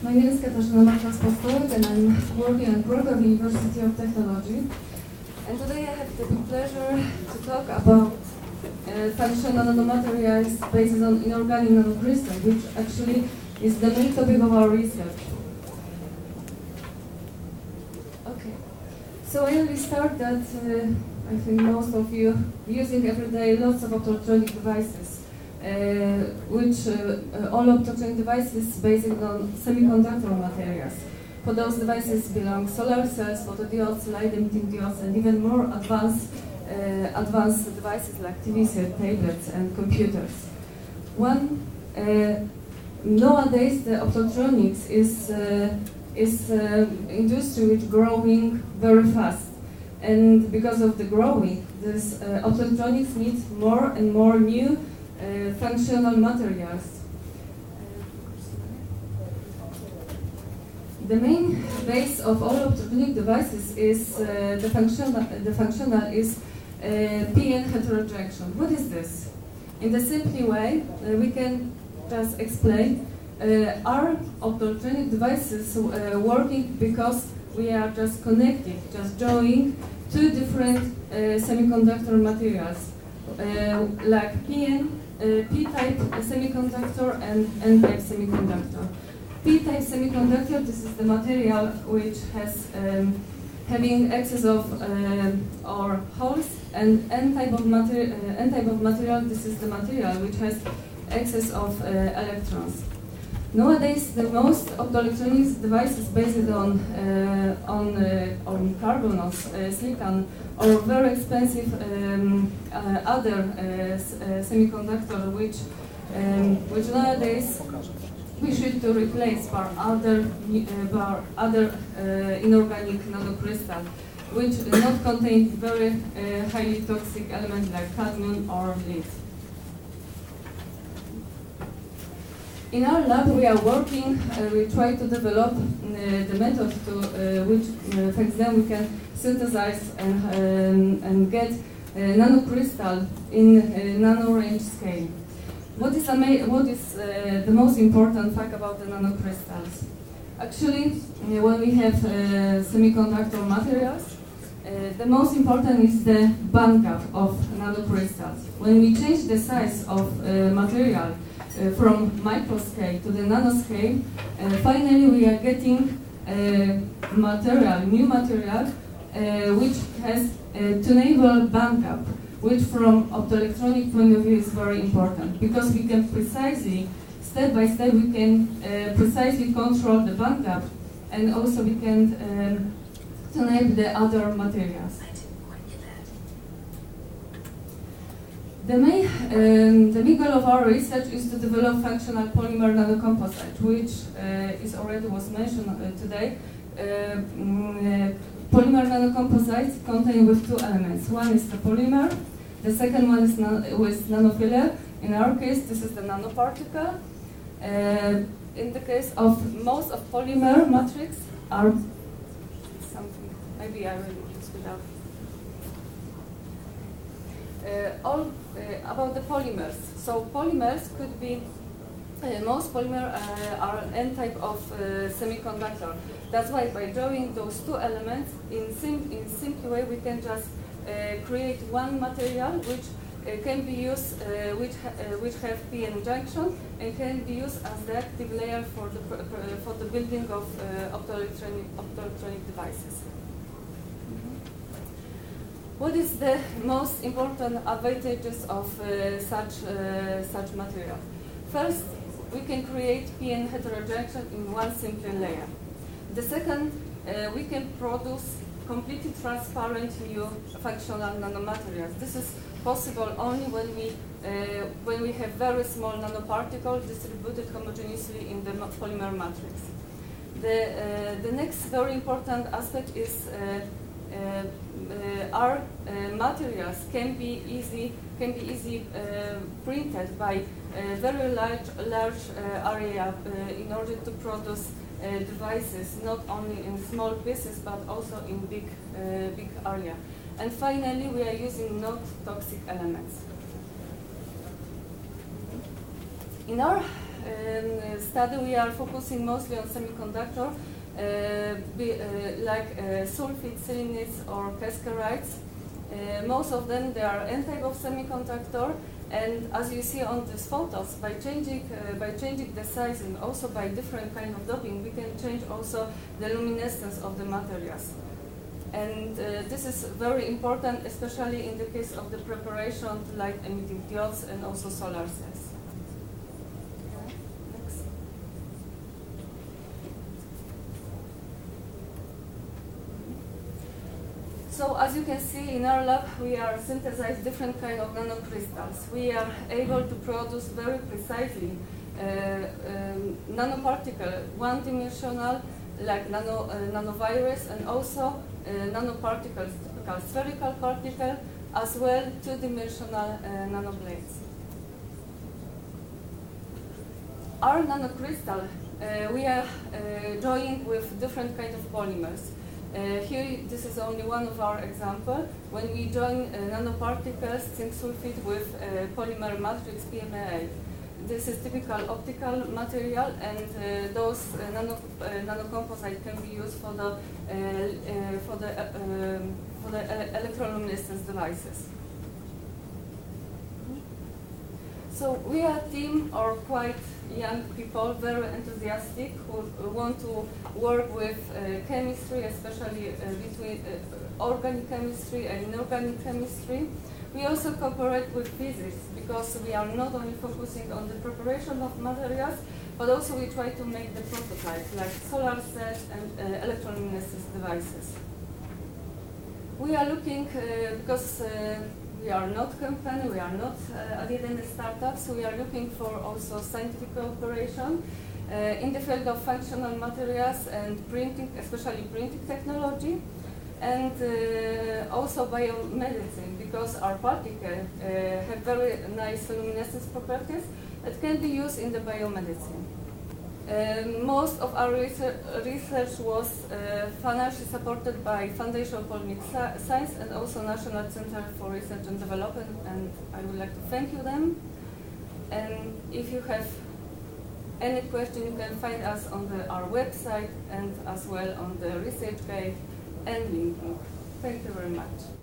My name is Katarzyna Matras-Postołek and I'm working at Krakow University of Technology. And today I have the pleasure to talk about functional nanomaterials based on inorganic nanocrystals, which actually is the main topic of our research. Okay, so I will start that I think most of you using every day lots of optoelectronic devices. Which all optoelectronic devices based on semiconductor materials. For those devices belong solar cells, photodiodes, light emitting diodes, and even more advanced devices like TV sets, tablets, and computers. Nowadays, the optoelectronics is industry which growing very fast, and because of the growing, this optoelectronics needs more and more new functional materials. The main base of all optoelectronic devices is the functional is p-n heterojection. What is this? In the simple way, we can just explain. Our optoelectronic devices working because we are just connecting, just joining two different semiconductor materials, like P-type semiconductor and N-type semiconductor. P-type semiconductor, this is the material which has having excess of or holes, and N-type of material, this is the material which has excess of electrons. Nowadays, the most optoelectronics devices based on carbon or silicon or very expensive other semiconductor, which nowadays we should to replace by other inorganic nanocrystal, which not contain very highly toxic elements like cadmium or lead. In our lab, we are working. We try to develop the method to which, thanks them, we can synthesize and get nanocrystal in nano range scale. What is the most important fact about the nanocrystals? Actually, when we have semiconductor materials, the most important is the bandgap of nanocrystals. When we change the size of material from microscale to the nanoscale, finally we are getting new material which has tunable bandgap, which from optoelectronic point of view is very important, because we can precisely, step by step, we can precisely control the bandgap, and also we can tune the other materials. The main goal of our research is to develop functional polymer nanocomposite, which was mentioned today. Polymer nanocomposites contain with two elements. One is the polymer, the second one is with nanofiller. In our case, this is the nanoparticle. In the case of most of polymer matrix are something. Maybe I will use without. About the polymers. So polymers could be, most polymer are N-type of semiconductor. That's why by drawing those two elements in simple way, we can just create one material which can be used, which have p-n junction and can be used as the active layer for the building of optoelectronic devices. What is the most important advantages of such material? First, we can create p-n heterojection in one simple layer. The second, we can produce completely transparent new functional nanomaterials. This is possible only when we have very small nanoparticles distributed homogeneously in the polymer matrix. The next very important aspect is our materials can be easy printed by very large area in order to produce devices, not only in small pieces but also in big area. And finally, we are using not toxic elements. In our study, we are focusing mostly on semiconductor, like sulfide selenides or cascarides. Most of them, they are N-type of semiconductor, and as you see on these photos, by changing the size and also by different kind of doping, we can change also the luminescence of the materials. And this is very important, especially in the case of the preparation to light-emitting diodes and also solar cells. Next. So as you can see in our lab, we are synthesizing different kind of nanocrystals. We are able to produce very precisely nanoparticle, one-dimensional, like nanovirus, and also nanoparticles, typical spherical particle, as well two-dimensional nanoblades. Our nanocrystal, we are joined with different kind of polymers. Here, this is only one of our examples. When we join nanoparticles, zinc sulfide with polymer matrix PMAA. This is typical optical material, and those nanocomposites can be used for the electroluminescence devices. So we are a team of quite young people, very enthusiastic, who want to work with chemistry, especially between organic chemistry and inorganic chemistry. We also cooperate with physics because we are not only focusing on the preparation of materials, but also we try to make the prototypes like solar cells and electroluminescence devices. We are looking, because we are not company, we are not a startup, so we are looking for also scientific cooperation in the field of functional materials and printing, especially printing technology, and also biomedicine, because our particles have very nice luminescence properties that can be used in the biomedicine. Most of our research was financially supported by Foundation of Polymer Science and also National Center for Research and Development, and I would like to thank you them. And if you have any question, you can find us on our website and as well on the research guide and LinkedIn. Thank you very much.